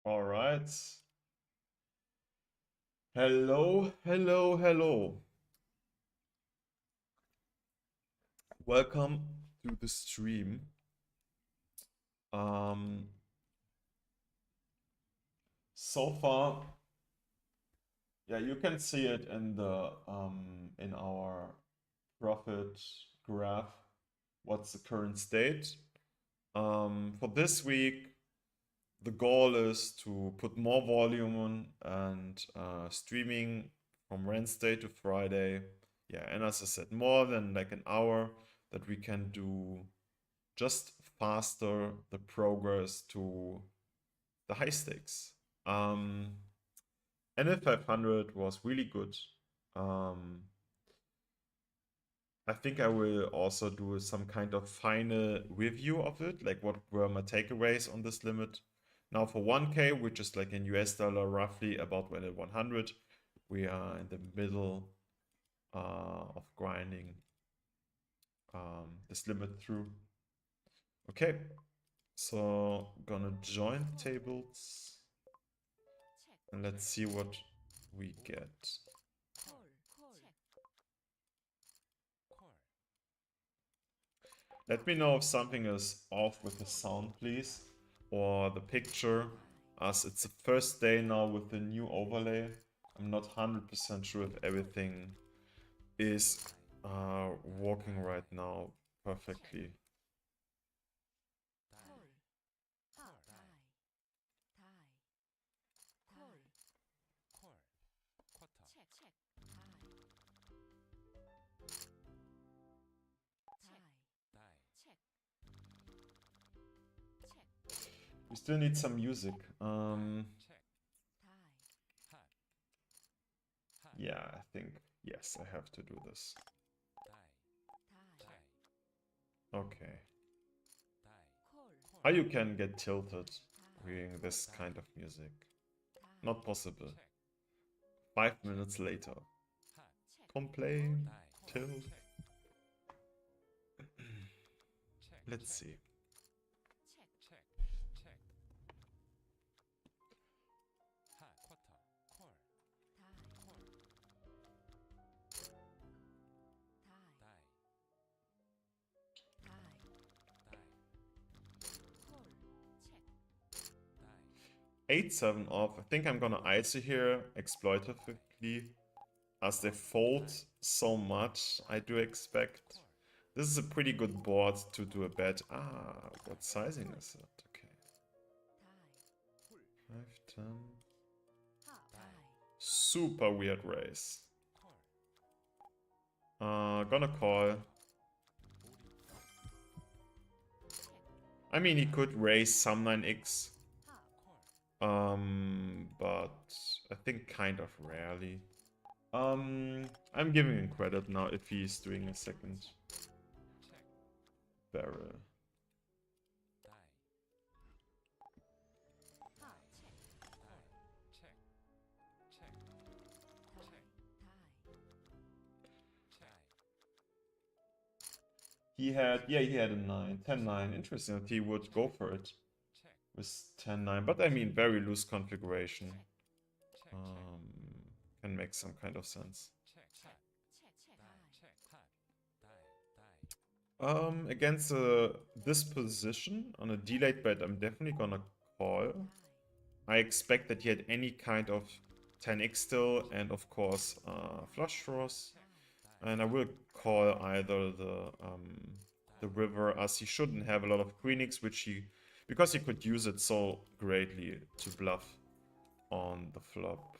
All right. Hello, hello, hello. Welcome to the stream. Um, so far, yeah, you can see it in the in our profit graph. What's the current state? For this week, the goal is to put more volume on and streaming from Wednesday to Friday. Yeah, and as I said, more than like an hour that we can do just faster the progress to the high stakes. NL500 was really good. Um, I think I will also do some kind of final review of it, like what were my takeaways on this limit. Now for 1K, which is like in US dollar roughly about NL100, we are in the middle of grinding this limit through. Okay, so gonna join tables and let's see what we get. Let me know if something is off with the sound, please, or the picture, as it's the first day now with the new overlay. I'm not 100% sure if everything is working right now perfectly. We still need some music. Yeah, I think, yes, I have to do this. Okay. How you can get tilted hearing this kind of music? Not possible. 5 minutes later. Complain, tilt. Let's see. Eight, 7 off. I think I'm gonna ISO here exploitatively as they fold so much, I do expect. This is a pretty good board to do a bet. Ah, what sizing is it? Okay. 5, 10. Super weird race. Gonna call. I mean, he could raise some 9x. But I think kind of rarely. I'm giving him credit now if he's doing a second barrel. He had a 9, 10-9. Interesting that he would go for it with 10-9, but I mean, very loose configuration. Can make some kind of sense. Against this position on a delayed bet, I'm definitely gonna call. I expect that he had any kind of 10x still, and of course flush draws. And I will call either the river, as he shouldn't have a lot of queen-x, because he could use it so greatly to bluff on the flop.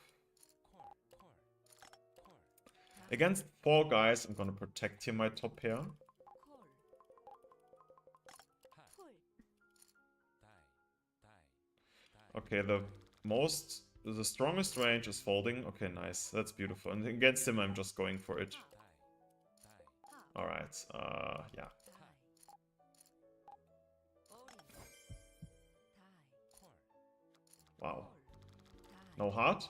Against 4 guys, I'm gonna protect here my top pair. Okay, the strongest range is folding. Okay, nice. That's beautiful. And against him, I'm just going for it. Alright, yeah. Wow. No heart?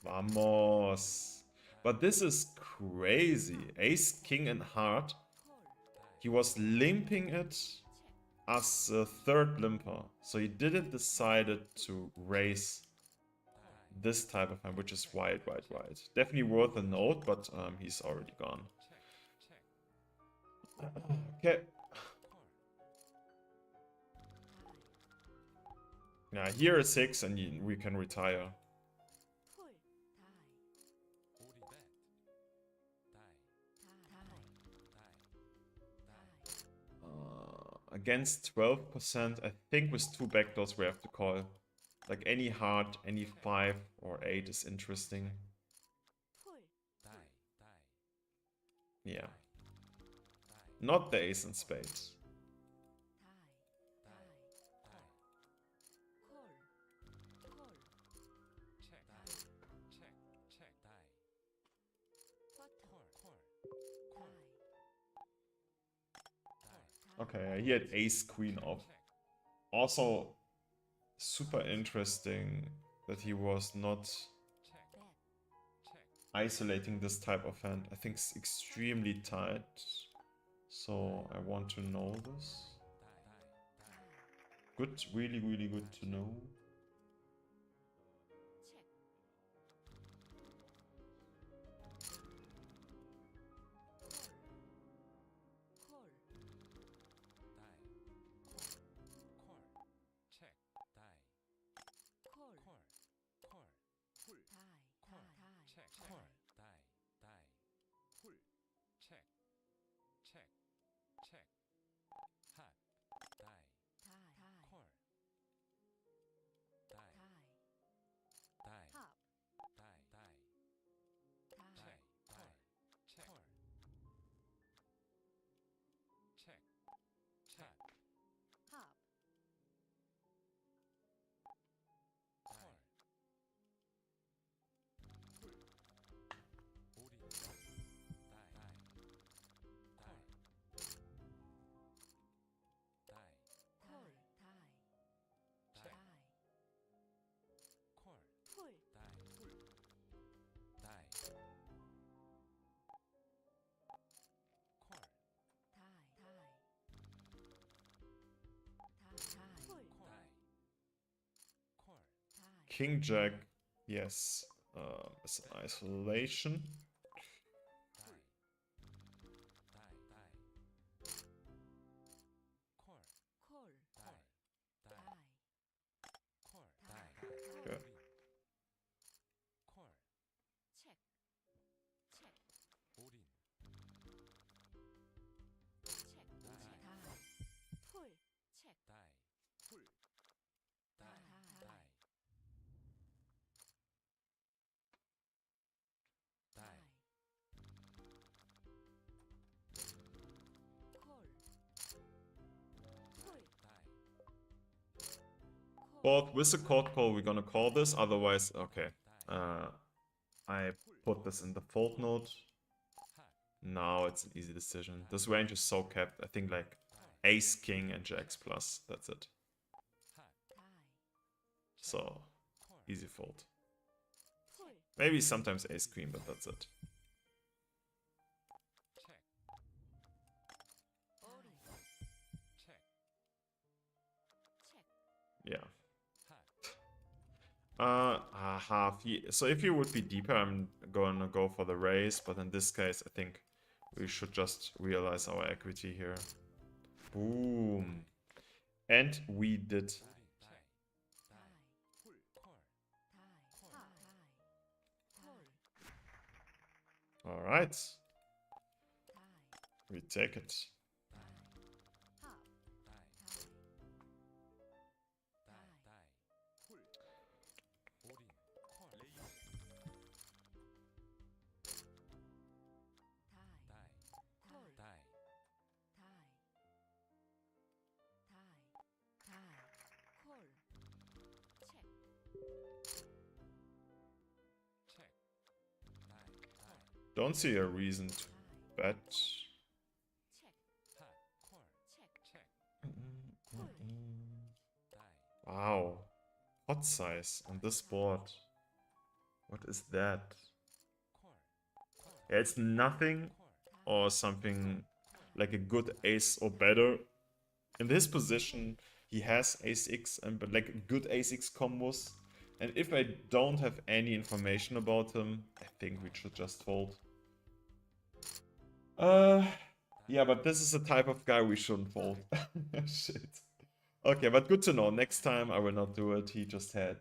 Vamos. But this is crazy. Ace, king, and heart. He was limping it. as a third limper. So he didn't decided to raise this type of hand, which is wide. Definitely worth a note, but he's already gone. Okay. Yeah, here is 6 and we can retire. Against 12%, I think with 2 backdoors we have to call. Like any heart, any 5 or 8 is interesting. Yeah. Not the ace and spades. Okay, he had ace queen off. Also, super interesting that he was not isolating this type of hand. I think it's extremely tight. So I want to know this. Good, really good to know. King Jack, yes, is an isolation. Okay. But with the court call, we're gonna call this. Otherwise, okay. I put this in the fold note. Now it's an easy decision. This range is so capped. I think like ace, king, and jacks plus. That's it. So, easy fold. Maybe sometimes ace, queen, but that's it. Yeah. Half. So if you would be deeper, I'm gonna go for the raise, but in this case, I think we should just realize our equity here. Boom. And we did. Alright. We take it. Don't see a reason to bet. Wow. Pot size on this board. What is that? Yeah, it's nothing or something like a good ace or better. In this position, he has ace-x and but like good ace-x combos. And if I don't have any information about him, I think we should just fold. Yeah, but this is a type of guy we shouldn't fold. Shit. Okay, but good to know. Next time I will not do it. He just had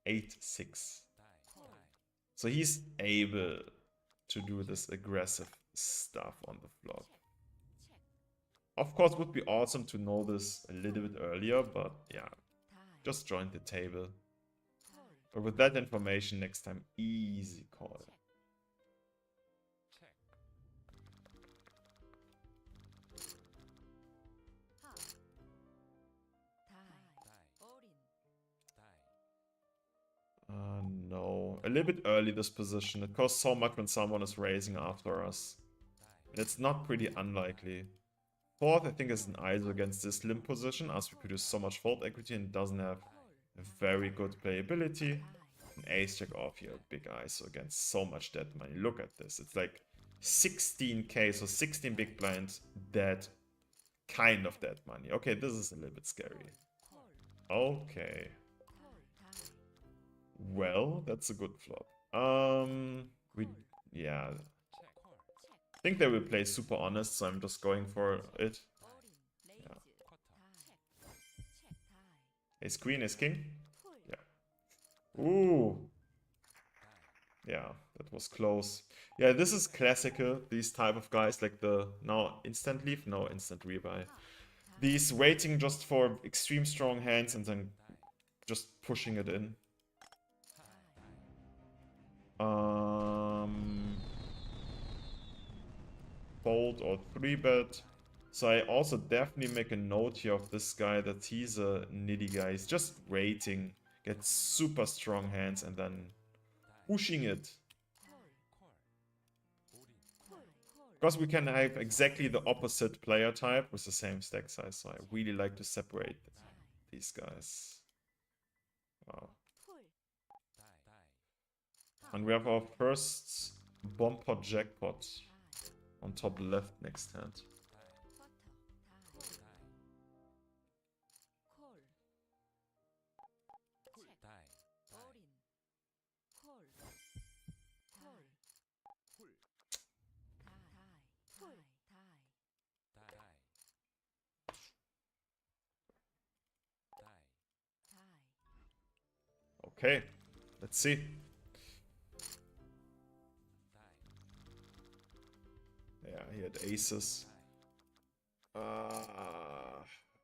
8-6. So he's able to do this aggressive stuff on the flop. Of course, would be awesome to know this a little bit earlier, but yeah, just join the table. But with that information, next time, easy call. No. A little bit early, this position. It costs so much when someone is raising after us. And it's not pretty unlikely. Fourth, I think, is an ISO against this limp position, as we produce so much fold equity and doesn't have a very good playability. An ace check off here, big ISO against so much dead money. Look at this. It's like 16k, so 16 big blinds dead. Kind of dead money. Okay, this is a little bit scary. Okay. Well, that's a good flop. Yeah. I think they will play super honest, so I'm just going for it. Yeah. Ace queen, ace king? Yeah. Ooh. Yeah, that was close. Yeah, this is classical, these type of guys, like the now instant leave, no instant rebuy. These waiting just for extreme strong hands and then just pushing it in. Fold or 3-bet. So I also definitely make a note here of this guy that he's a nitty guy. He's just waiting, gets super strong hands and then pushing it. Because we can have exactly the opposite player type with the same stack size. So I really like to separate these guys. Wow. And we have our first bomb pot jackpot on top left next hand. Okay, let's see. Yeah, he had aces.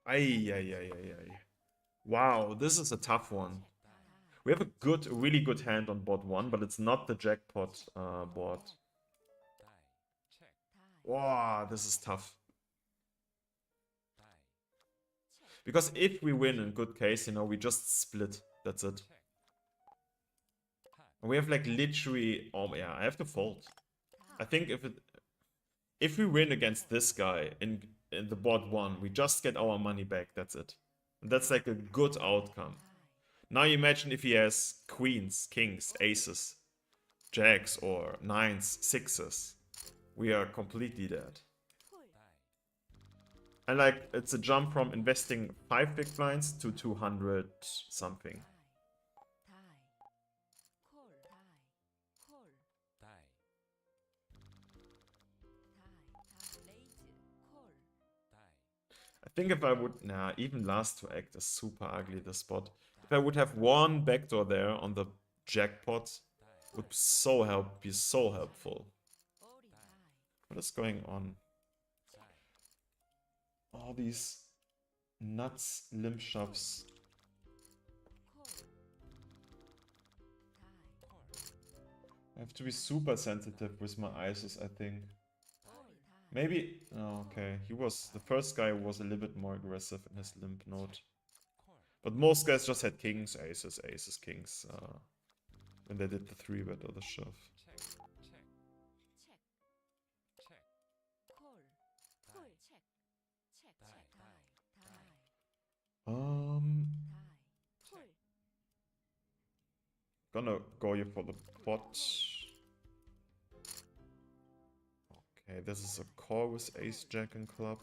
Ay. Wow, this is a tough one. We have a really good hand on board 1, but it's not the jackpot board. Wow, this is tough. Because if we win, in good case, you know, we just split. That's it. And we have like literally... Oh, yeah, I have to fold. I think if we win against this guy in the board 1, we just get our money back. That's it. And that's like a good outcome. Now you imagine if he has queens, kings, aces, jacks, or nines, sixes. We are completely dead. And like, it's a jump from investing 5 big blinds to 200 something. I think if I would... Nah, even last to act is super ugly, this spot. If I would have one backdoor there on the jackpot, would be so helpful. What is going on? All these nuts limp shoves. I have to be super sensitive with my ISOs, I think. Maybe... Oh, okay. He was... The first guy was a little bit more aggressive in his limp note. But most guys just had kings, aces, aces, kings. When they did the 3-bet or the shove. Gonna go here for the pot. Okay, this is a call with ace, jack, and club.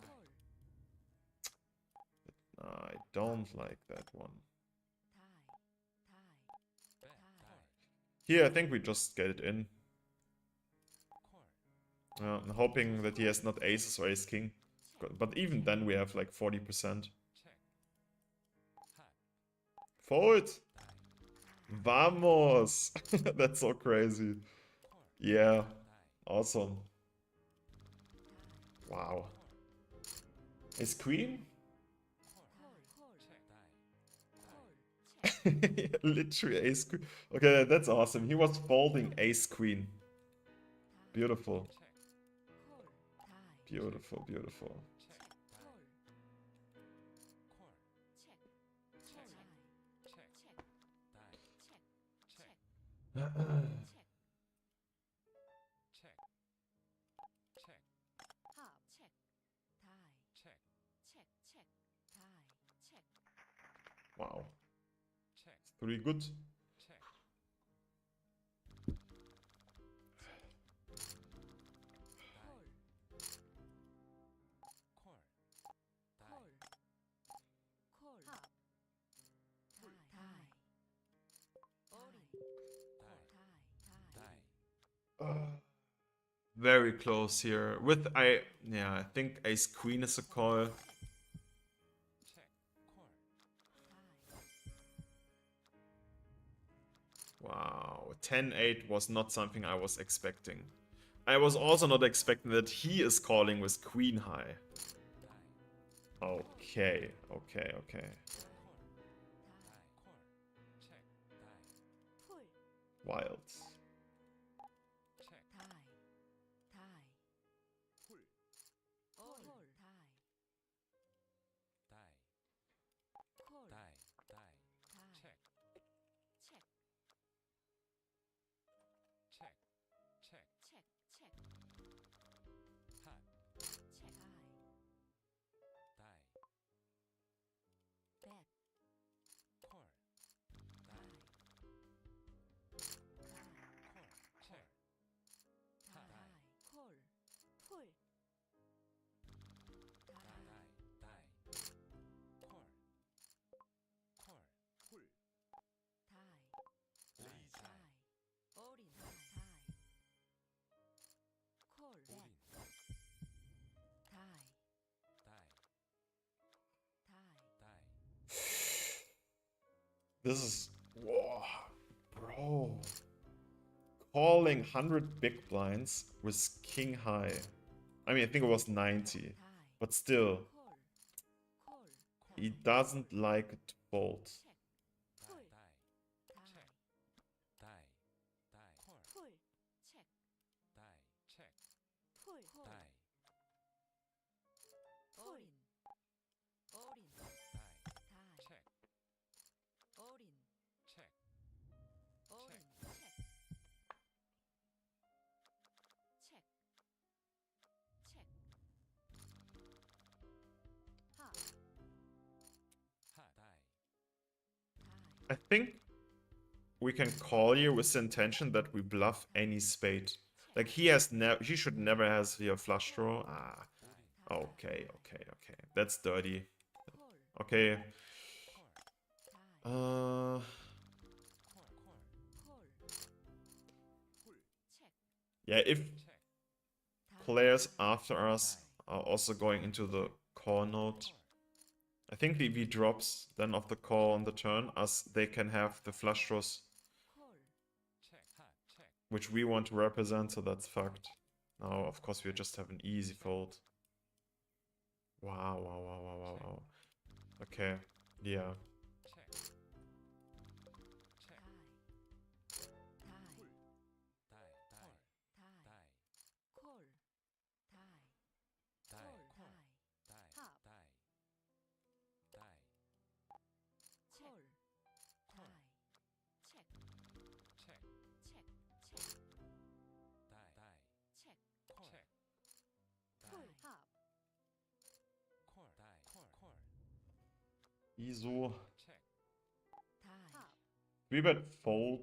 don't like that one. Here, I think we just get it in. I'm hoping that he has not aces or ace king. But even then we have like 40%. Fold! Vamos! That's so crazy. Yeah, awesome. Wow. Ace queen? Literally ace queen. Okay, that's awesome. He was folding ace queen. Beautiful. Beautiful, beautiful. Wow. It's pretty good. Very close here. With I think ace queen is a call. Wow, 10-8 was not something I was expecting. I was also not expecting that he is calling with queen high. Okay, okay, okay. Wild. This is... Whoa, bro. Calling 100 big blinds with king high. I mean, I think it was 90. But still. He doesn't like to fold. I think we can call here with the intention that we bluff any spade. Like he should never has here flush draw. Ah, okay, okay, okay. That's dirty. Okay. Yeah, if players after us are also going into the call node, I think the EV drops then of the call on the turn, as they can have the flush draws, which we want to represent, so that's fucked. Now, of course, we just have an easy fold. Wow, wow, wow, wow, wow, wow. Okay, yeah. ISO. 3-bet fold.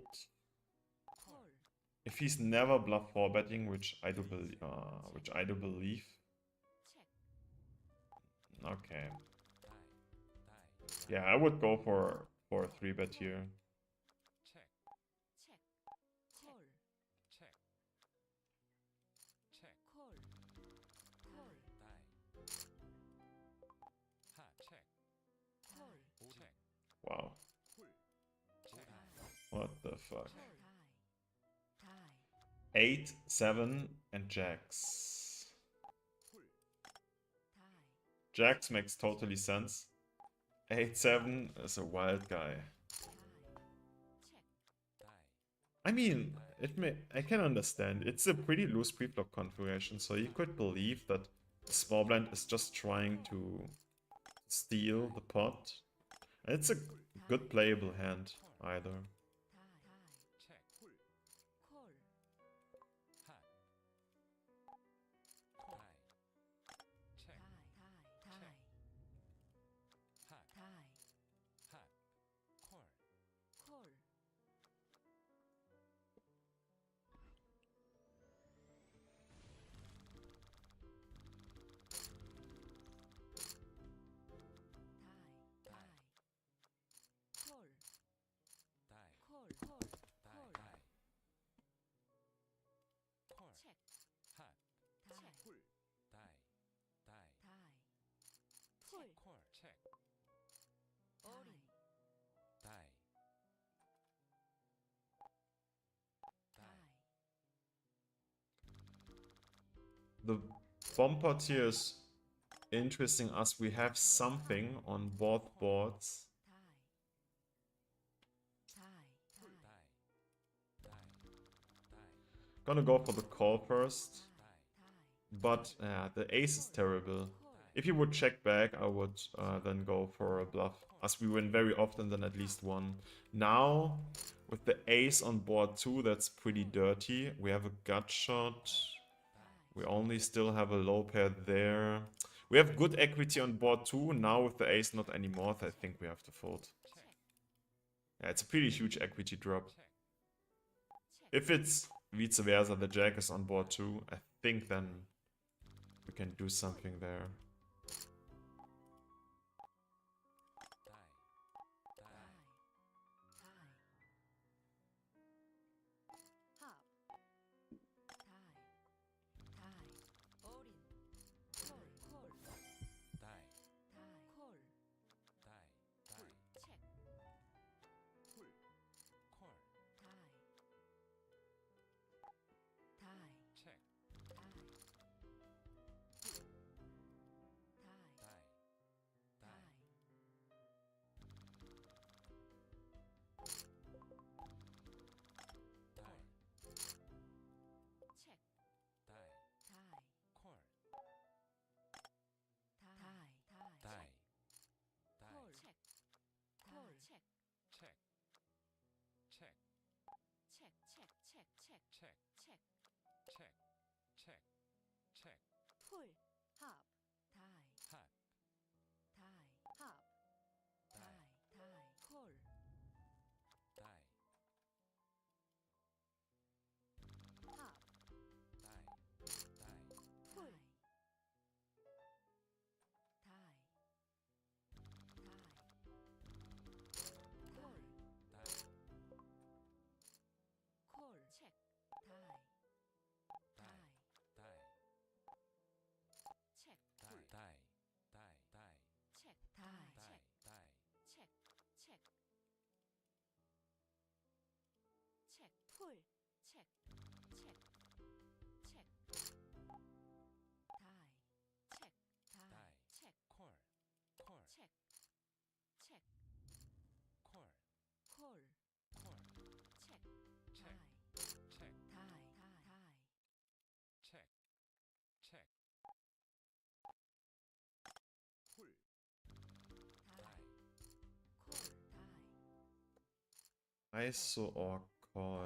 If he's never bluff 4-betting, which I do believe. Okay. Yeah, I would go for a 3-bet here. Wow. What the fuck? 8, 7, and jacks. Jacks makes totally sense. 8, 7 is a wild guy. I mean, I can understand. It's a pretty loose preflop configuration, so you could believe that the small blind is just trying to steal the pot. And it's a good playable hand, either. The bomb pot here is interesting as we have something on both boards. Gonna go for the call first. But the ace is terrible. If you would check back, I would then go for a bluff. As we win very often, then at least one. Now, with the ace on board 2, that's pretty dirty. We have a gut shot. We only still have a low pair there. We have good equity on board 2. Now with the ace not anymore, I think we have to fold. Yeah, it's a pretty huge equity drop. If it's vice versa, the jack is on board 2, I think then we can do something there. ISO or call?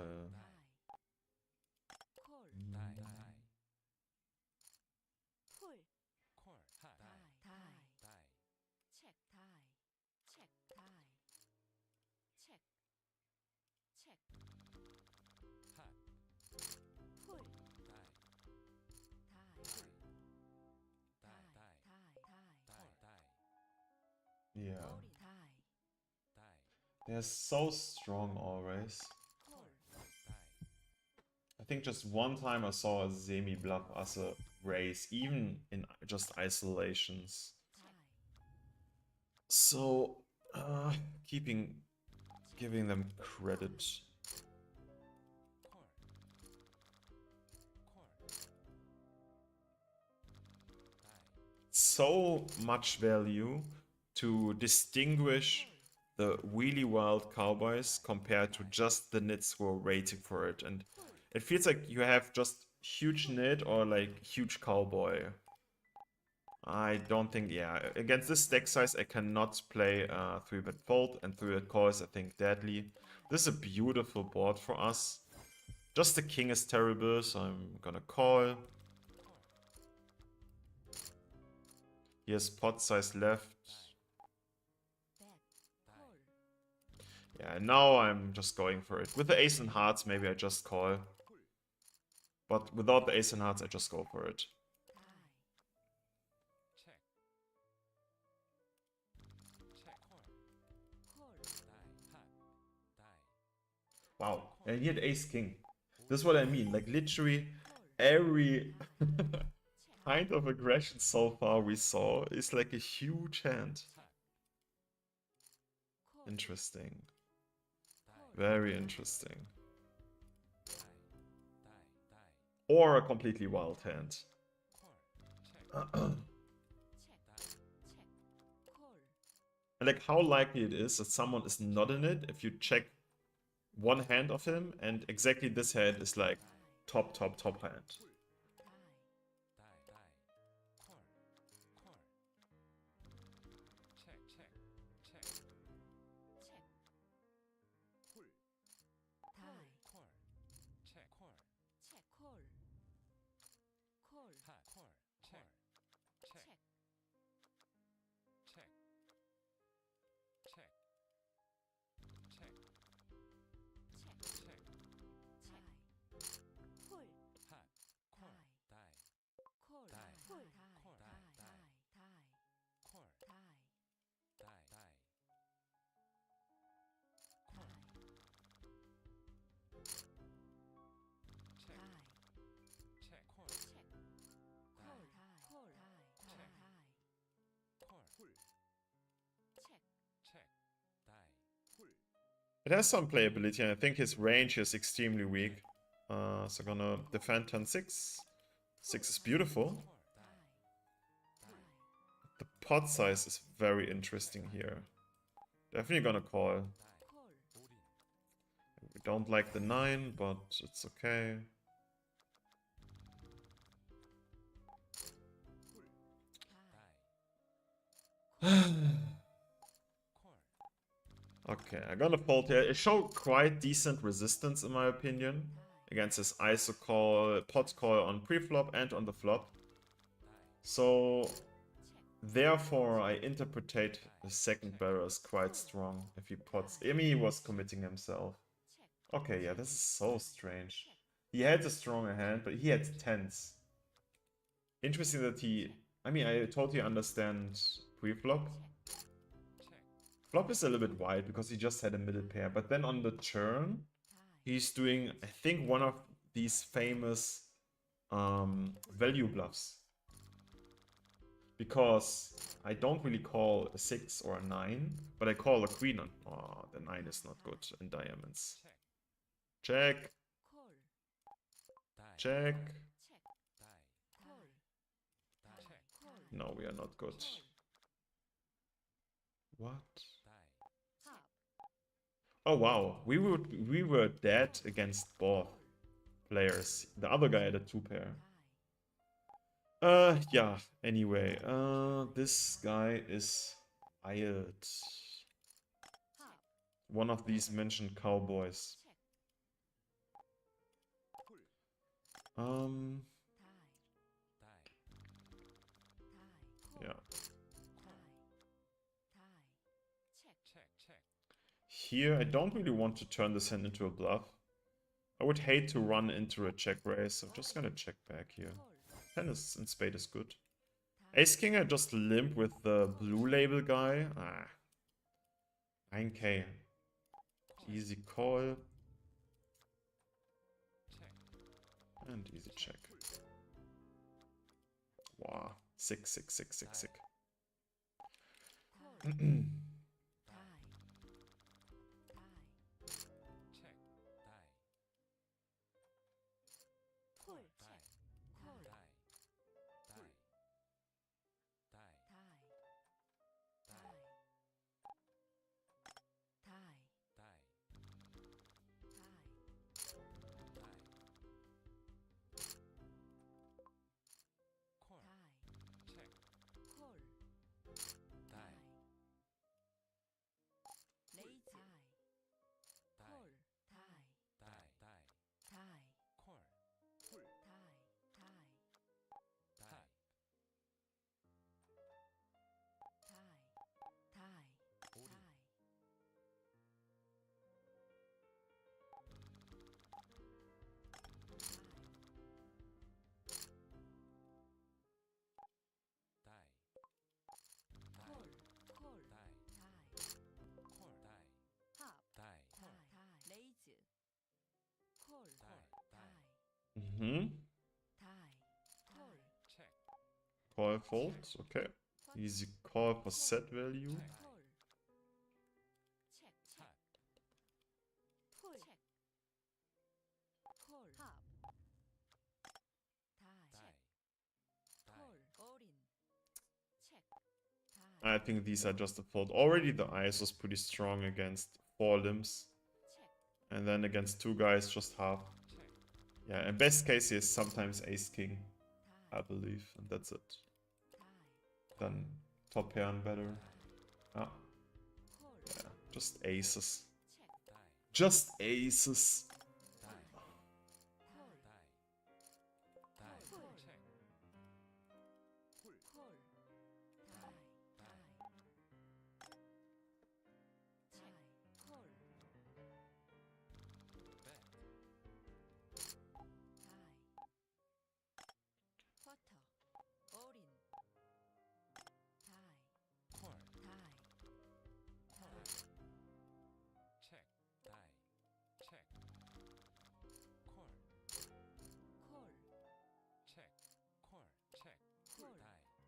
Yeah. They're so strong always. I think just one time I saw a semi-bluff as a raise, even in just isolations. So, giving them credit. So much value to distinguish the really wild cowboys compared to just the nits who are waiting for it. And it feels like you have just huge nit or like huge cowboy. I don't think, yeah, against this deck size I cannot play 3-bet fold, and 3-bet call is I think deadly. This is a beautiful board for us. Just the king is terrible, so I'm gonna call. He has pot size left. Yeah, now I'm just going for it. With the ace and hearts, maybe I just call. But without the ace and hearts, I just go for it. Wow, and he had ace king. This is what I mean. Like literally every kind of aggression so far we saw is like a huge hand. Interesting. Very interesting. Or a completely wild hand. And like how likely it is that someone is not in it if you check one hand of him and exactly this hand is like top hand. It has some playability, and I think his range is extremely weak. So gonna defend turn 6. 6 is beautiful. The pot size is very interesting here. Definitely gonna call. We don't like the 9, but it's okay. Okay, I'm gonna fold here. It showed quite decent resistance in my opinion against his ISO call, pot call on pre-flop and on the flop. So therefore I interpretate the second barrel as quite strong if he pots. I mean, he was committing himself. Okay, yeah, this is so strange. He had a stronger hand, but he had tens. Interesting that he... I mean, I totally understand pre-flop. Flop is a little bit wide because he just had a middle pair. But then on the turn, he's doing, I think, one of these famous value bluffs. Because I don't really call a 6 or a 9, but I call a queen on... Oh, the 9 is not good in diamonds. Check. Check. No, we are not good. What? Oh wow, we were dead against both players. The other guy had a 2-pair. Yeah, anyway, this guy is Ired. One of these mentioned cowboys. Yeah. Here, I don't really want to turn this hand into a bluff. I would hate to run into a check raise, so I'm just gonna check back here. 10 is, and spade is good. Ace King, I just limp with the blue label guy. Ah. 9k. Easy call. And easy check. Wow. Sick, sick, sick, sick, sick. Call fold, okay. Easy call for set value. I think these are just a fold. Already the ice was pretty strong against 4 limbs. And then against 2 guys, just half. Yeah, in best case, he is sometimes ace-king, I believe. And that's it. Then top pair and better. Ah. Yeah, just aces. Just aces.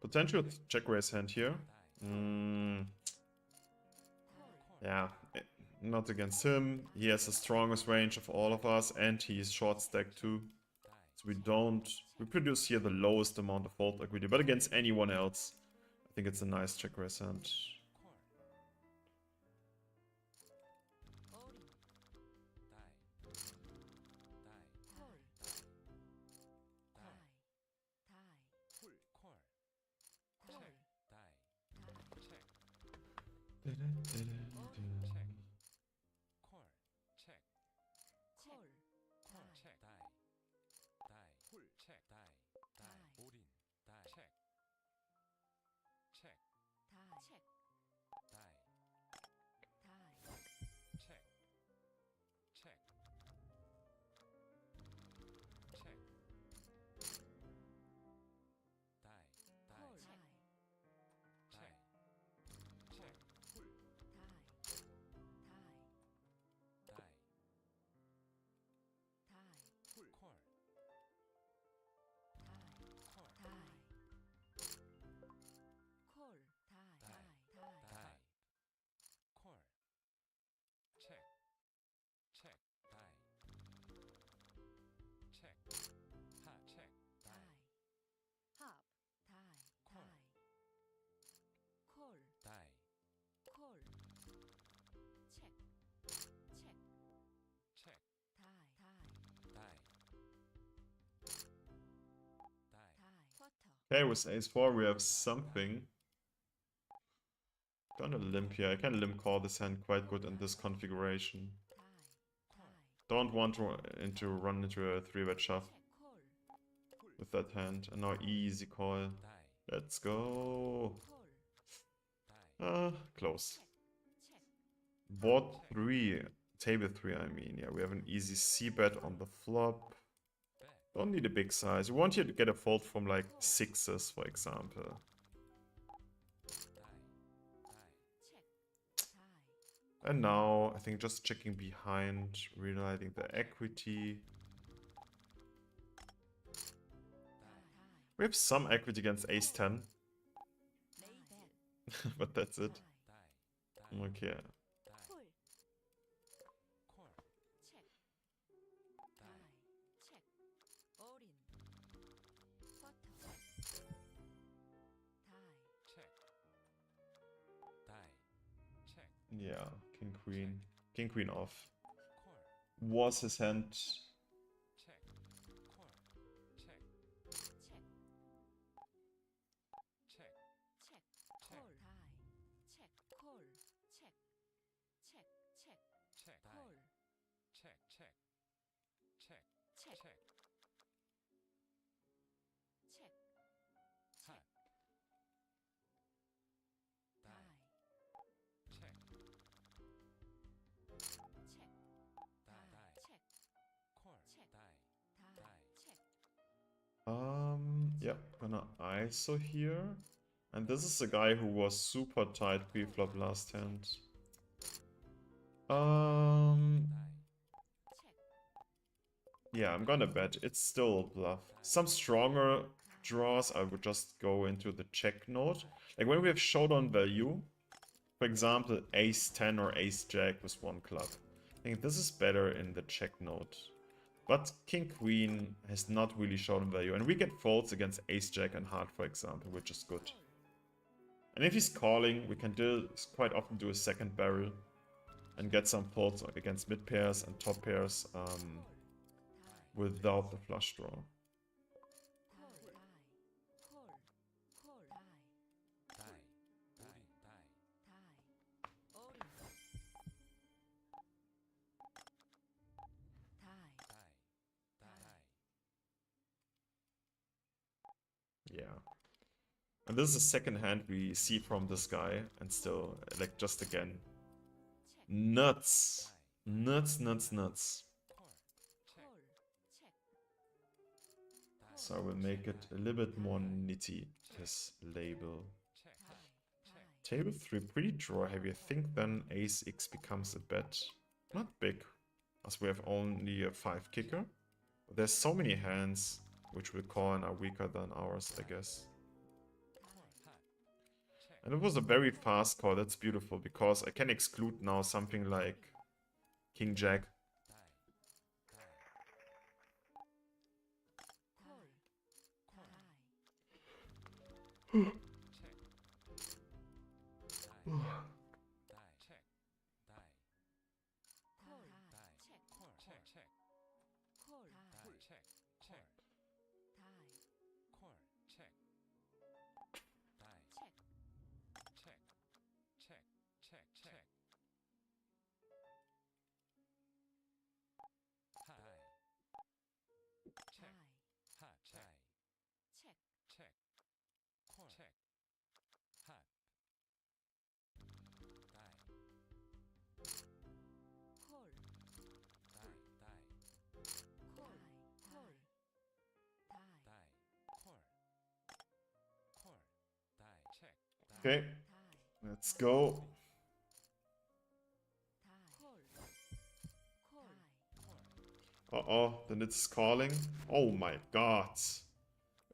Potential check raise hand here. Yeah, not against him. He has the strongest range of all of us, and he is short stack too. So we produce here the lowest amount of fold equity, but against anyone else, I think it's a nice check raise hand. Okay, with ace-4 we have something. Gonna limp here. I can limp call this hand quite good in this configuration. Don't want to run into a 3-bet shove with that hand. And now easy call. Let's go. Close. Board 3. Table 3, I mean. Yeah, we have an easy c-bet on the flop. Don't need a big size. You want here to get a fold from like 6s, for example. And now, I think just checking behind, realizing the equity. We have some equity against ace-10. But that's it. Okay. Yeah, king queen. King queen off. Was his hand. Yep, gonna ISO here. And this is the guy who was super tight pre-flop last hand. Yeah, I'm gonna bet it's still a bluff. Some stronger draws, I would just go into the check note. Like when we have showdown value, for example, ace-10 or ace-jack with one club. I think this is better in the check note. But king-queen has not really showdown value. And we get folds against ace-jack and heart, for example, which is good. And if he's calling, we can quite often do a second barrel and get some folds against mid pairs and top pairs without the flush draw. Yeah. And this is the second hand we see from this guy, and still, like, just again. Nuts. Nuts, nuts, nuts. So I will make it a little bit more nitty, his label. Table 3, pretty draw heavy. I think then ace-x becomes a bet. Not big, as we have only a 5 kicker. But there's so many hands which will call and are weaker than ours, I guess. And it was a very fast call, that's beautiful, because I can exclude now something like king-jack. Okay, let's go. Uh-oh, then it's calling. Oh my god.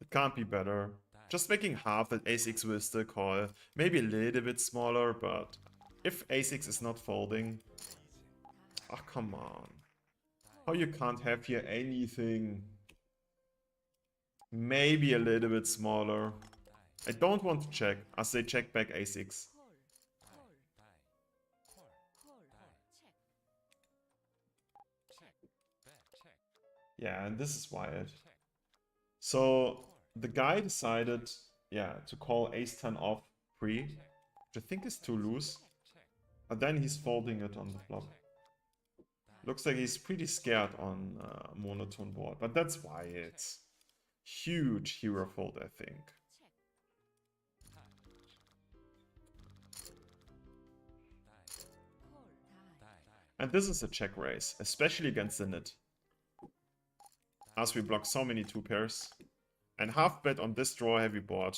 It can't be better. Just making half that ace-x will still call. Maybe a little bit smaller, but if ace-x is not folding... Oh, come on. How you can't have here anything? Maybe a little bit smaller. I don't want to check, as they check back ace-x. Yeah, and this is wild. So the guy decided, yeah, to call ace-10 off pre, which I think is too loose. And then he's folding it on the flop. Looks like he's pretty scared on monotone board, but that's why it's huge hero fold, I think. And this is a check raise, especially against the nit. As we block so many two pairs. And half bet on this draw heavy board.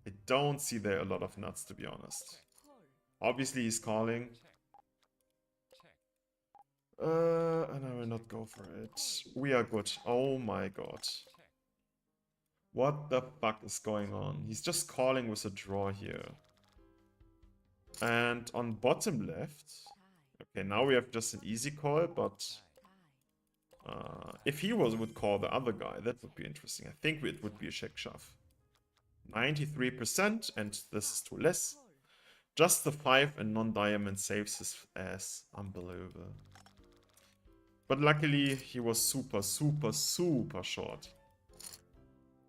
I don't see there a lot of nuts, to be honest. Obviously he's calling. And I will not go for it. We are good. Oh my god. What the fuck is going on? He's just calling with a draw here. And on bottom left... Okay, now we have just an easy call, but... if he would call the other guy, that would be interesting. I think it would be a check shove. 93%, and this is too less. Just the 5 and non-diamond saves his ass. Unbelievable. But luckily, he was super short.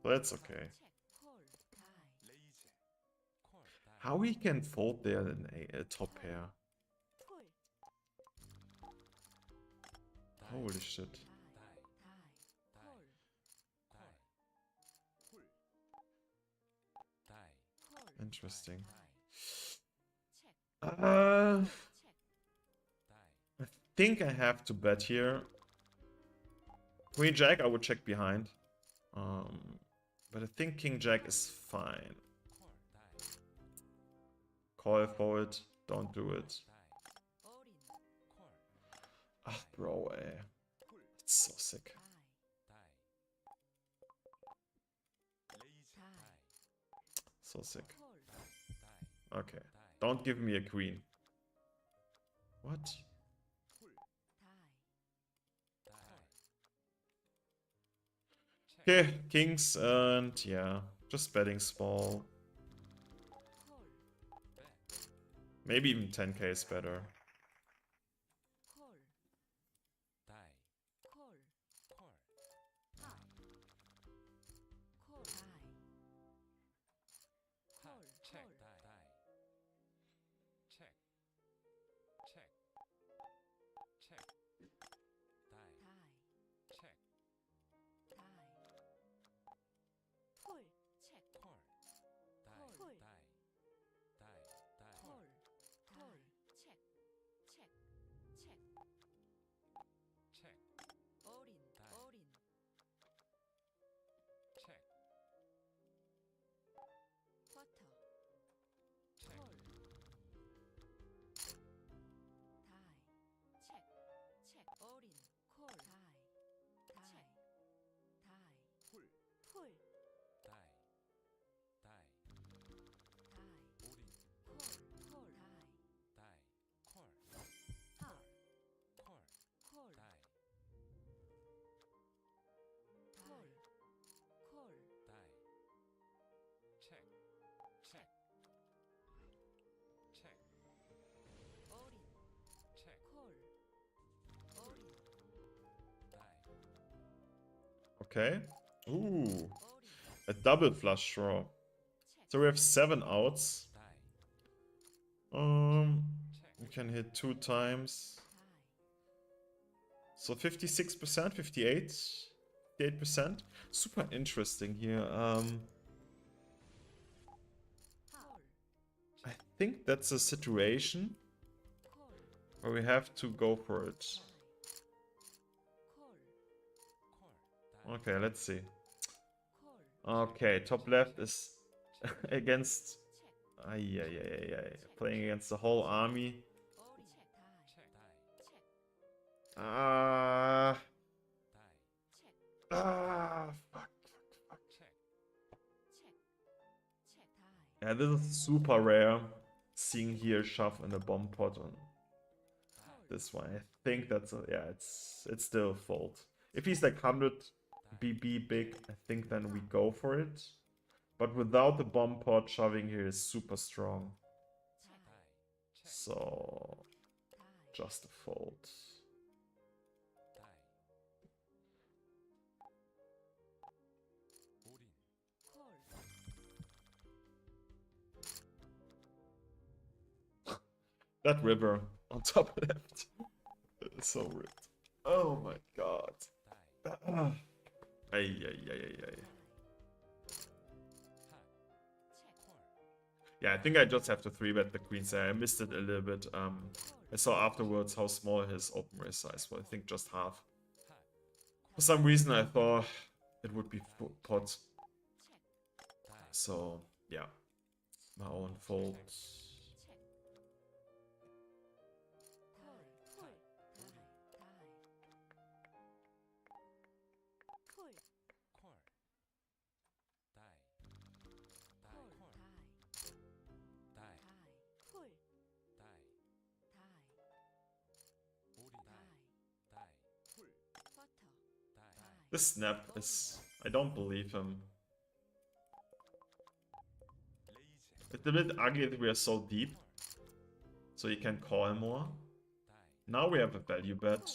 So that's okay. How he can fold there in a top pair? Holy shit. Interesting. I think I have to bet here. Queen Jack, I would check behind. But I think King Jack is fine. Call for it. Don't do it. Ah, bro, it's so sick. So sick. Okay. Don't give me a queen. What? Okay, kings and yeah, just betting small. Maybe even 10k is better. Okay. Ooh. A double flush draw. So we have 7 outs. We can hit 2 times. So 56%, 58%. Super interesting here. I think that's a situation where we have to go for it. Okay, let's see. Okay, top left is against... Playing against the whole army. Fuck. Yeah, this is super rare. Seeing here shove in a bomb pot on this one. I think that's a, yeah, it's still a fold. If he's like 100 BB big, I think then we go for it. But without the bomb pot, shoving here is super strong. So just a fold. That river on top left. It's so ripped. Oh my god. Yeah, I think I just have to 3-bet the queen side. I missed it a little bit. I saw afterwards how small his open raise size was. I think just half. For some reason I thought it would be pot. So, yeah. My own fault. This snap is... I don't believe him. It's a bit ugly that we are so deep. So you can call him more. Now we have a value bet.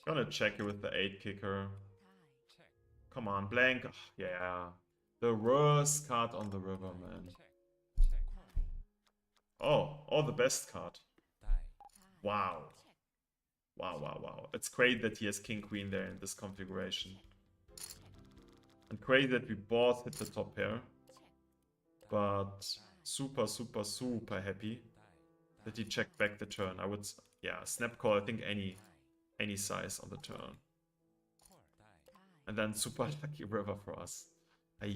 Gonna check it with the 8 kicker. Come on, blank. Ugh, yeah. The worst card on the river, man. Oh, the best card. Wow. Wow. It's great that he has king queen there in this configuration. And great that we both hit the top pair. But super happy that he checked back the turn. I would, yeah, snap call, I think any size on the turn. And then super lucky river for us. Ay.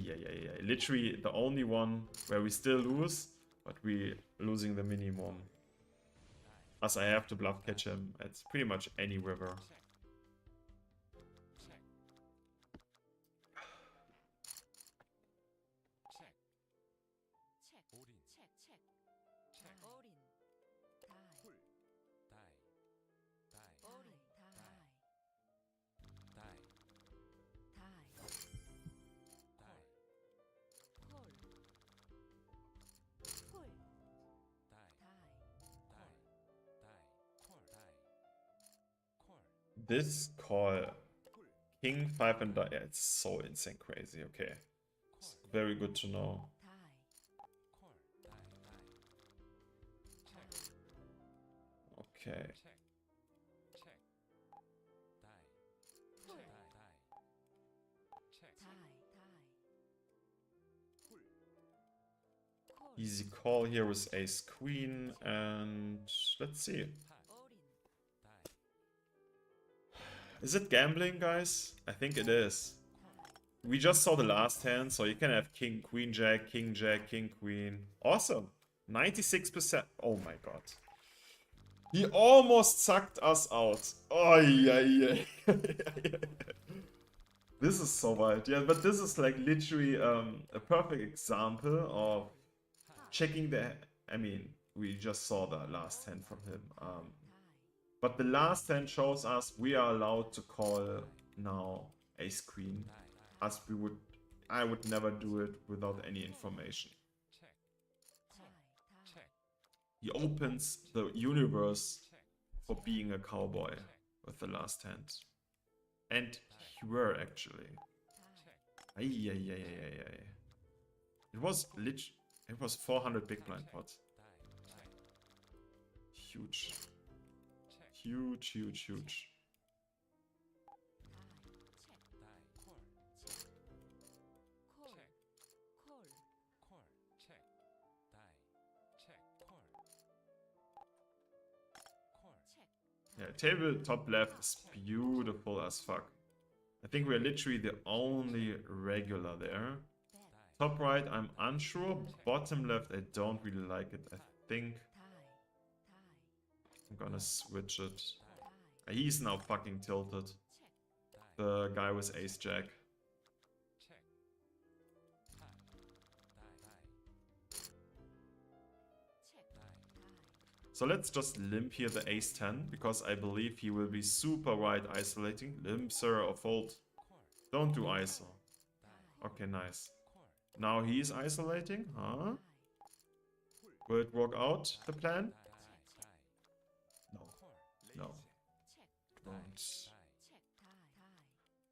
Literally the only one where we still lose, but we losing the minimum. As I have to bluff catch him at pretty much any river. This call, king 5 and die, yeah, it's so insane crazy, okay. It's very good to know. Okay. Easy call here with ace queen, and let's see. Is it gambling, guys? I think it is. We just saw the last hand, so you can have king, queen, jack, king, queen. Awesome. 96%. Oh my god. He almost sucked us out. Oh, yeah. This is so wild. Yeah, but this is like literally a perfect example of checking the... I mean, we just saw the last hand from him. But the last hand shows us we are allowed to call now ace queen. As I would never do it without any information. He opens the universe for being a cowboy with the last hand. And he were actually. Ay. It was 400 big blind pots. Huge. Huge. Yeah, table top left is beautiful as fuck. I think we're literally the only regular there. Top right, I'm unsure. Bottom left, I don't really like it. I think I'm gonna switch it. He's now fucking tilted. The guy with ace jack. So let's just limp here the ace 10, because I believe he will be super wide isolating. Limp, sir, or fold. Don't do ISO. Okay, nice. Now he's isolating, huh? Will it work out, the plan? No. Don't.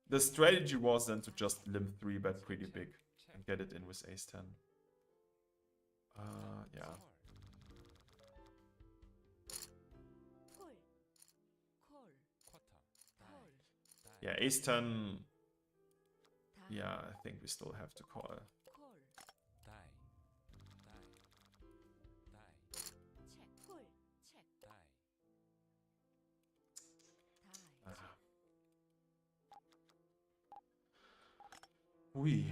The strategy was then to just limp 3-bet pretty big and get it in with ace 10. Yeah. Yeah, ace 10. Yeah, I think we still have to call. We.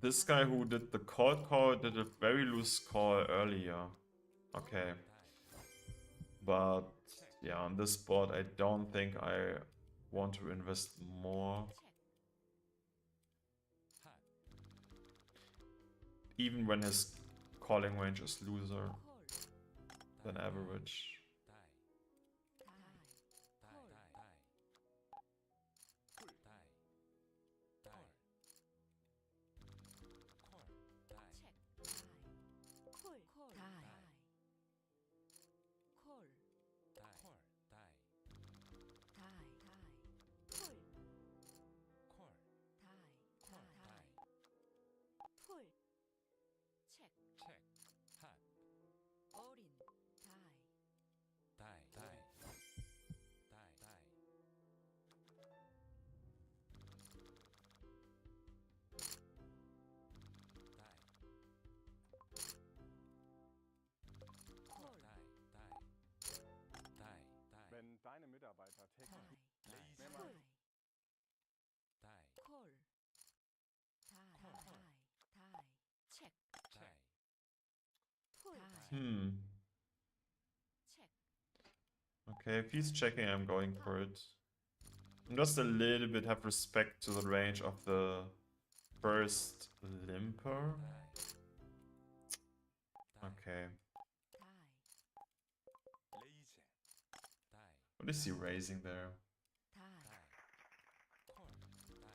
This guy who did the call did a very loose call earlier. Okay. But yeah, on this board, I don't think I want to invest more. Even when his calling range is looser than average. Okay, if he's checking, I'm going for it. I'm just a little bit have respect to the range of the first limper. Okay. What is he raising there?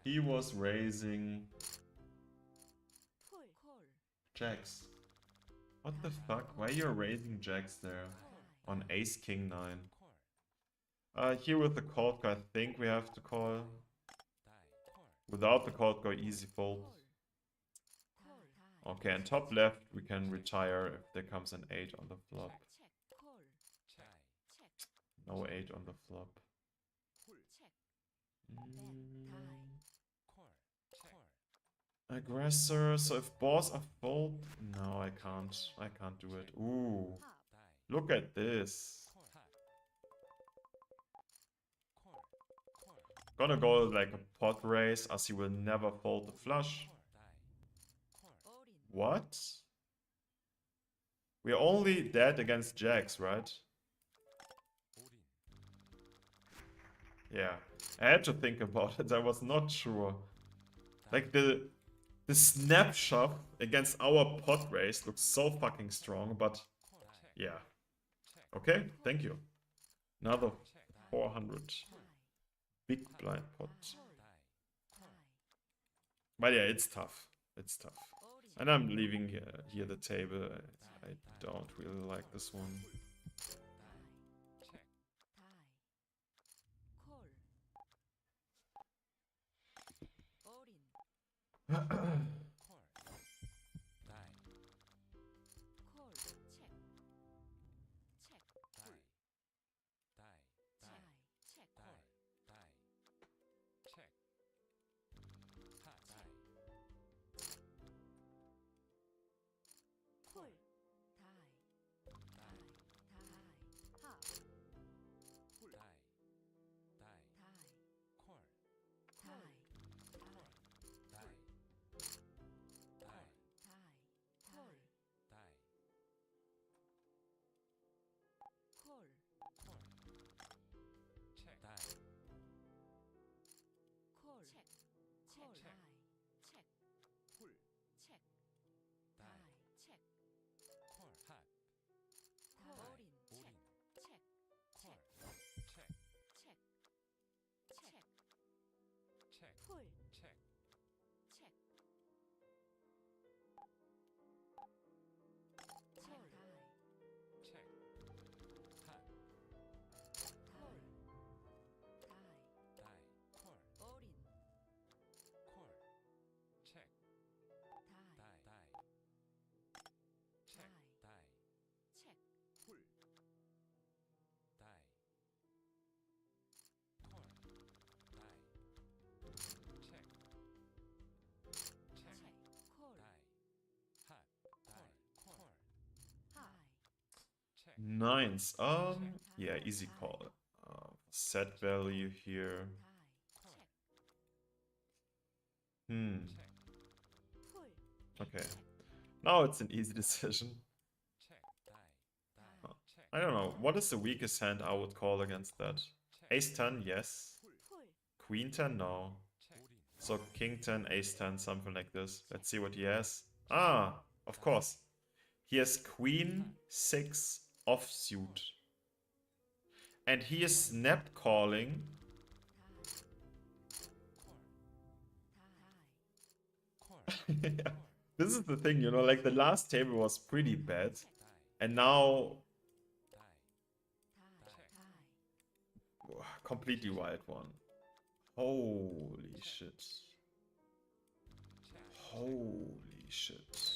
He was raising jacks. What the fuck? Why you're raising jacks there? On ace king 9. Here with the cold go, I think we have to call. Without the cold go, easy fold. Okay, and top left, we can retire if there comes an 8 on the flop. No 8 on the flop. Aggressor, so if balls are fold... No, I can't do it. Ooh, look at this. Gonna go like a pot raise, as he will never fold the flush. What? We're only dead against jacks, right? Yeah, I had to think about it. I was not sure. Like the snapshot against our pot raise looks so fucking strong, but yeah. Okay, thank you. Another 400. Big blind pot. But yeah, it's tough. It's tough. And I'm leaving here the table. I don't really like this one. Nines. Yeah, easy call. Set value here. Okay. Now it's an easy decision. I don't know. What is the weakest hand I would call against that? Ace 10, yes. Queen 10, no. So King 10, Ace 10, something like this. Let's see what he has. Ah, of course. He has Queen 6 offsuit. And he is snap calling. Yeah. This is the thing, you know, like the last table was pretty bad. And now... completely wild one. Holy shit. Holy shit.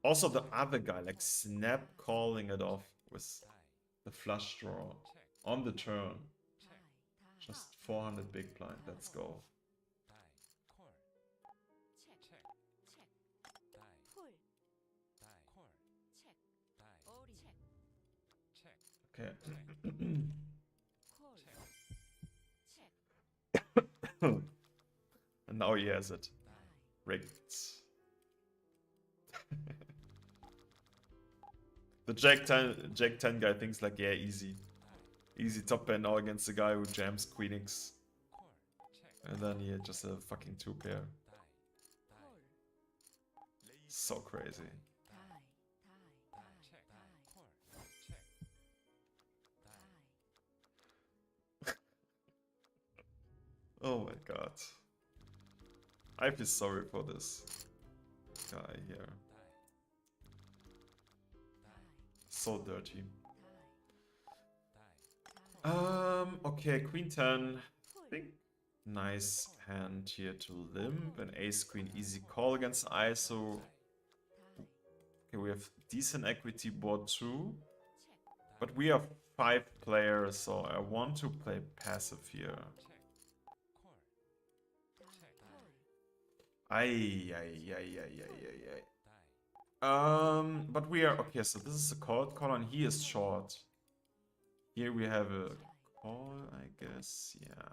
Also the other guy, like snap calling it off with the flush draw on the turn. Just 400 big blind, let's go. Okay. And now he has it. Rigged. The Jack 10 guy thinks like, yeah, easy. Easy top pair now against the guy who jams Queen X. And then he had just a fucking 2-pair. So crazy. Oh my god. I feel sorry for this guy here. So dirty. Okay, Queen 10. I think nice hand here to limp. And Ace Queen easy call against ISO. Okay, we have decent equity board too. But we are 5 players, so I want to play passive here. Ay. But we are okay. So this is a call and he is short. Here we have a call, I guess. Yeah,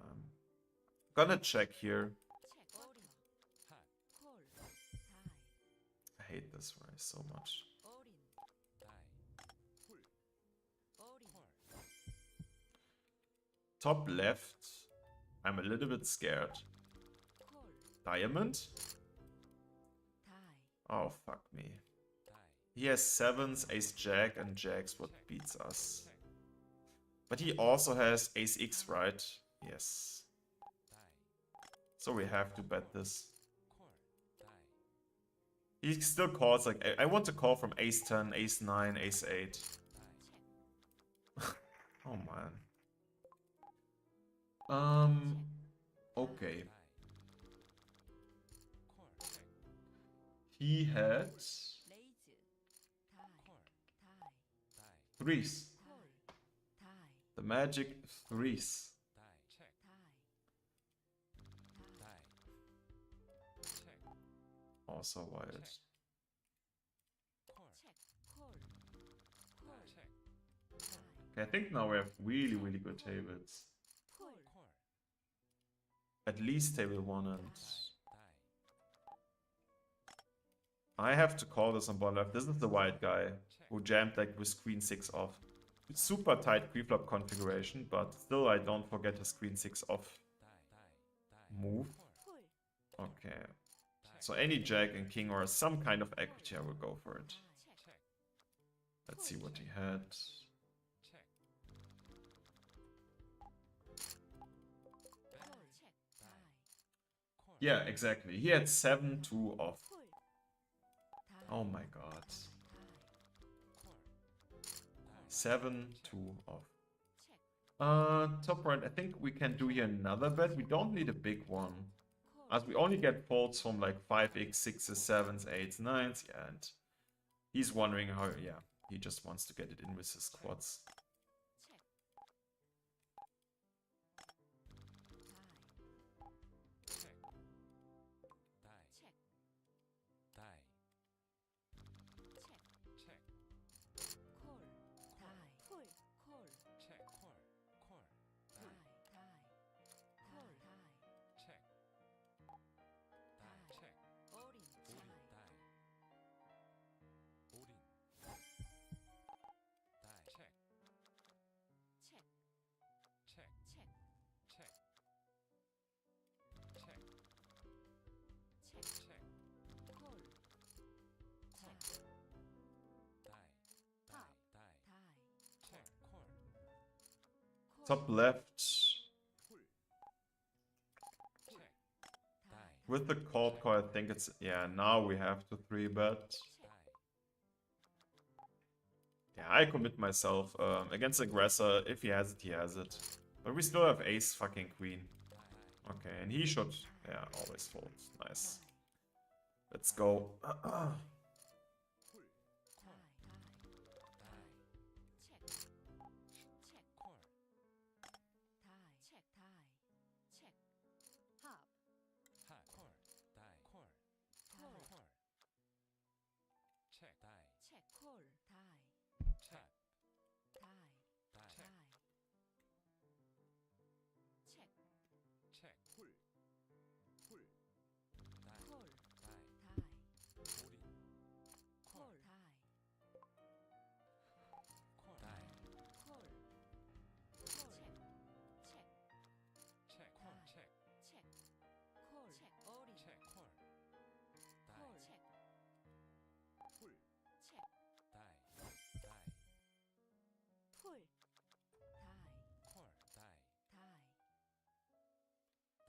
gonna check here. I hate this way so much. Top left. I'm a little bit scared. Diamond? Oh, fuck me. He has 7s, Ace Jack, and Jack's what beats us. But he also has Ace X, right? Yes. So we have to bet this. He still calls, like, I want to call from Ace 10, Ace 9, Ace 8. Oh man. Okay. He had 3s. The magic 3s. Also wild. Okay, I think now we have really good tables. At least table 1 and... I have to call this on board left. This is the white guy who jammed like with Queen 6 off. It's super tight preflop configuration, but still I don't forget his Queen 6 off move. Okay. So any Jack and King or some kind of equity, I will go for it. Let's see what he had. Yeah, exactly. He had 7-2 off. Oh my god. 7-2 off. Top right, I think we can do here another bet. We don't need a big one. As we only get folds from like 5x, 6s, 7s, 8s, 9s. Yeah, and he's wondering how, yeah, he just wants to get it in with his quads. Top left. With the cold call, I think it's... Yeah, now we have to 3-bet. Yeah, I commit myself against aggressor. If he has it, he has it. But we still have ace fucking queen. Okay, and he should... Yeah, always fold. Nice. Let's go.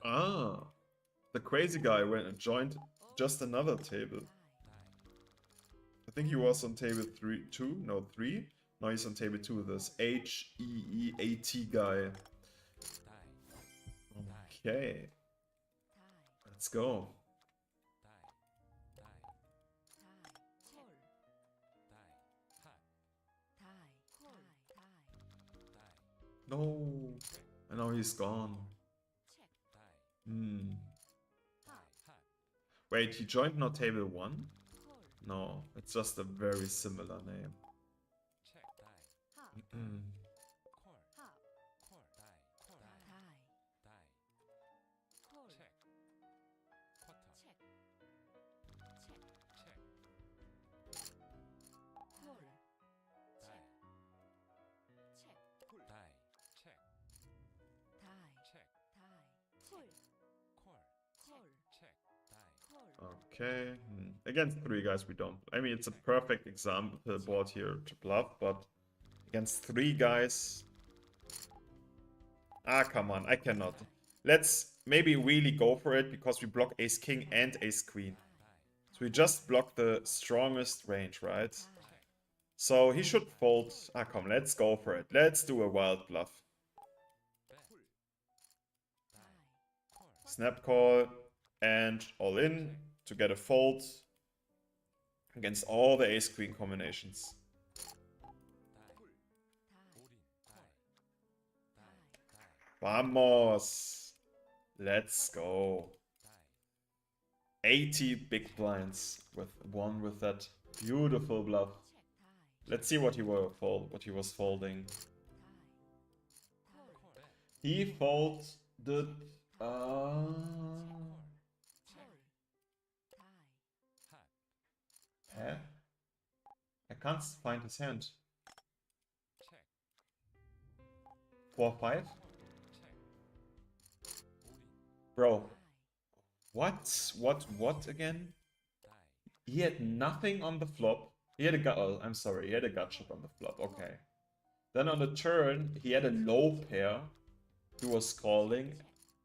Ah, the crazy guy went and joined just another table. I think he was on table 2, no 3. Now he's on table 2, this HEEAT guy. Okay, let's go. No, and now he's gone. Wait, he joined not table 1? No, it's just a very similar name. Okay, against 3 guys we don't. I mean, it's a perfect example board here to bluff, but against 3 guys... Ah, come on, I cannot. Let's maybe really go for it, because we block ace-king and ace-queen. So we just block the strongest range, right? So he should fold. Ah, come, let's go for it. Let's do a wild bluff. Snap call and all in to get a fold against all the ace-queen combinations. Vamos! Let's go. 80 big blinds with one with that beautiful bluff. Let's see what he was folding. He folded I can't find his hand. 4-5? Bro. What again? He had nothing on the flop. He had a gut. Oh, I'm sorry. He had a gut shot on the flop. Okay. Then on the turn, he had a low pair. He was calling.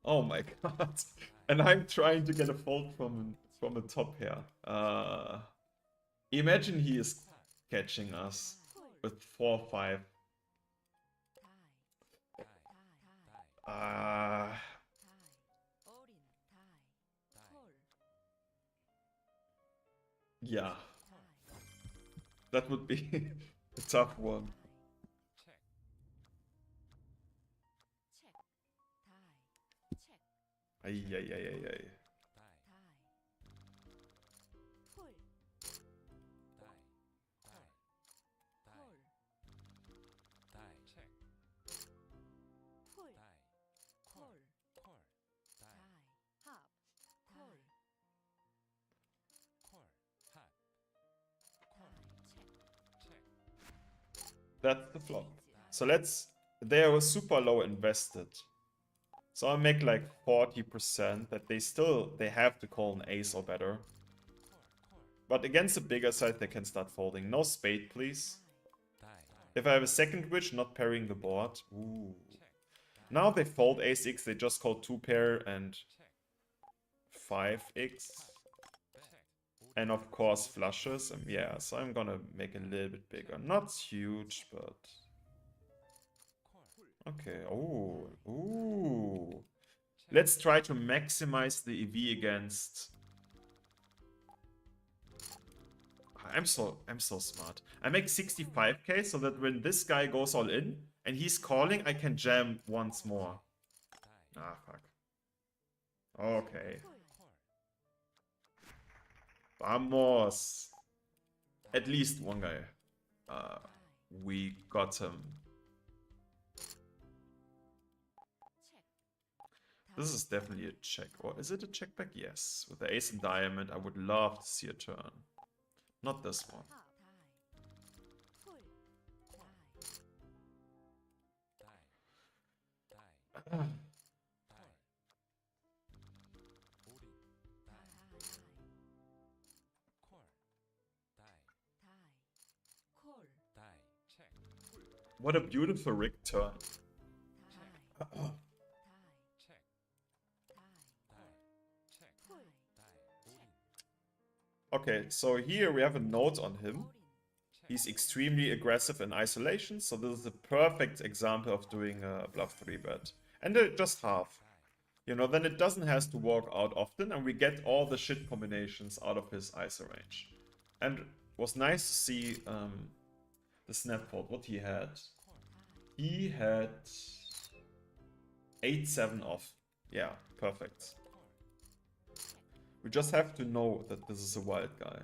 Oh my god. And I'm trying to get a fold from a top pair. Imagine he is catching us with 4-5. Yeah. That would be a tough one. Ay, ay, ay, ay, ay. That's the flop. So they are super low invested. So I'll make like 40% that they have to call an ace or better. But against the bigger side, they can start folding. No spade, please. If I have a second witch, not pairing the board. Ooh. Now they fold ace-x, they just call 2-pair and 5x. And of course flushes. Yeah, so I'm gonna make it a little bit bigger. Not huge, but... Okay, oh, ooh. Let's try to maximize the EV against... I'm so smart. I make 65k so that when this guy goes all in and he's calling, I can jam once more. Ah, fuck. Okay. Vamos. At least one guy. We got him. This is definitely a check. Or is it a check back? Yes. With the ace and diamond, I would love to see a turn. Not this one. What a beautiful rig turn. Okay, so here we have a note on him. He's extremely aggressive in isolation, so this is a perfect example of doing a bluff 3-bet. And just half. You know, then it doesn't have to walk out often, and we get all the shit combinations out of his ISO range. And it was nice to see the snap fold, what he had. He had 8-7 off. Yeah, perfect. We just have to know that this is a wild guy.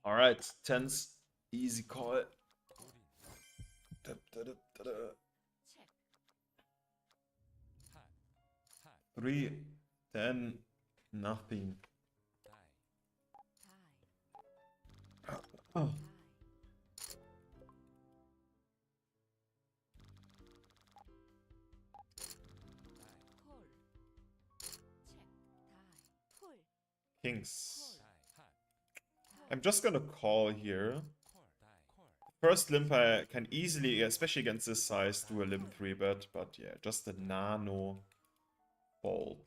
Alright, tens, easy call. 3, 10, nothing. Oh. Kings. I'm just gonna call here. First limp I can easily, especially against this size, do a limp 3-bet, but yeah, just a nano fold.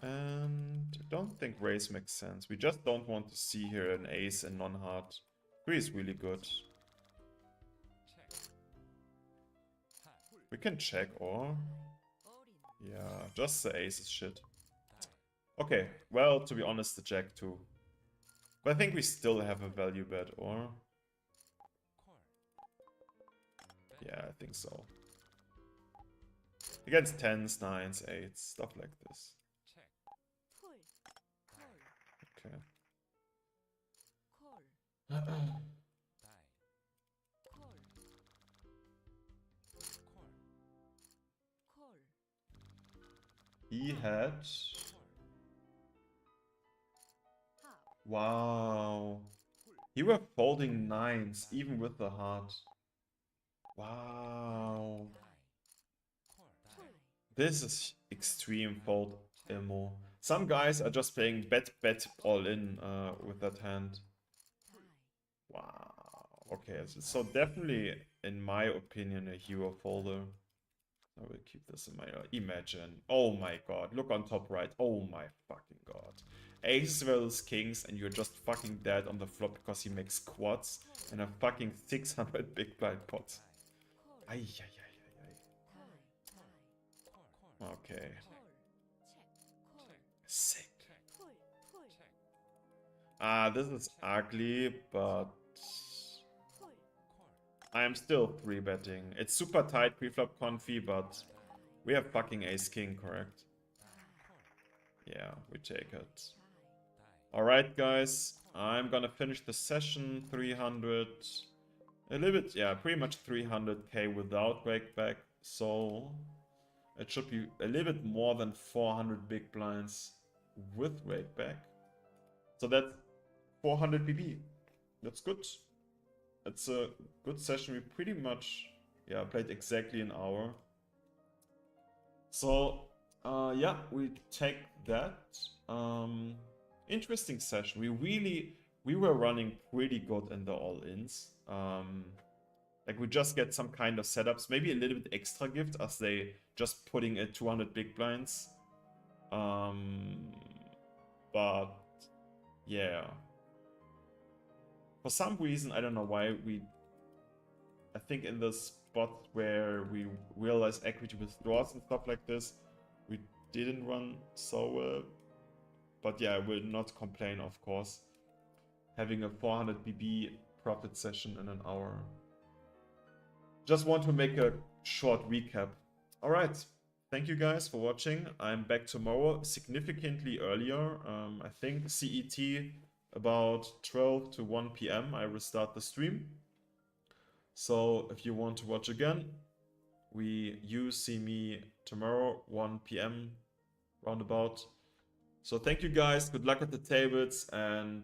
And I don't think raise makes sense. We just don't want to see here an ace and non-hard. 3 is really good. We can check or... Yeah, just the ace is shit. Okay, well, to be honest, the jack too. But I think we still have a value bet, or... Yeah, I think so. Against 10s, 9s, 8s, stuff like this. Okay. He had... Wow. You were folding 9s, even with the heart. Wow. This is extreme fold ammo. Some guys are just playing bet all in with that hand. Wow. Okay, so definitely, in my opinion, a hero folder. I will keep this in my imagine. Oh my god, look on top right. Oh my fucking god. Aces versus kings, and you're just fucking dead on the flop because he makes quads and a fucking 600 big blind pot. Ay, ay, ay, ay, ay. Okay. Sick. This is ugly, but I am still 3-betting. It's super tight pre-flop confy, but we have fucking ace-king, correct? Yeah, we take it. Alright, guys. I'm gonna finish the session. 300... A little bit, yeah, pretty much 300k without rakeback. So it should be a little bit more than 400 big blinds with rakeback. So that's 400 BB. That's good. It's a good session. We pretty much, yeah, played exactly an hour. So, yeah, we take that. Interesting session. We were running pretty good in the all-ins. Like we just get some kind of setups, maybe a little bit extra gift as they just putting at 200 big blinds. But yeah. For some reason, I don't know why I think in the spot where we realize equity withdrawals and stuff like this, we didn't run so well. But yeah, I will not complain, of course. Having a 400 BB profit session in an hour. Just want to make a short recap. All right. Thank you guys for watching. I'm back tomorrow, significantly earlier. I think CET about 12 to 1 p.m. I will start the stream. So if you want to watch again, you see me tomorrow, 1 p.m. roundabout. So thank you guys. Good luck at the tables, and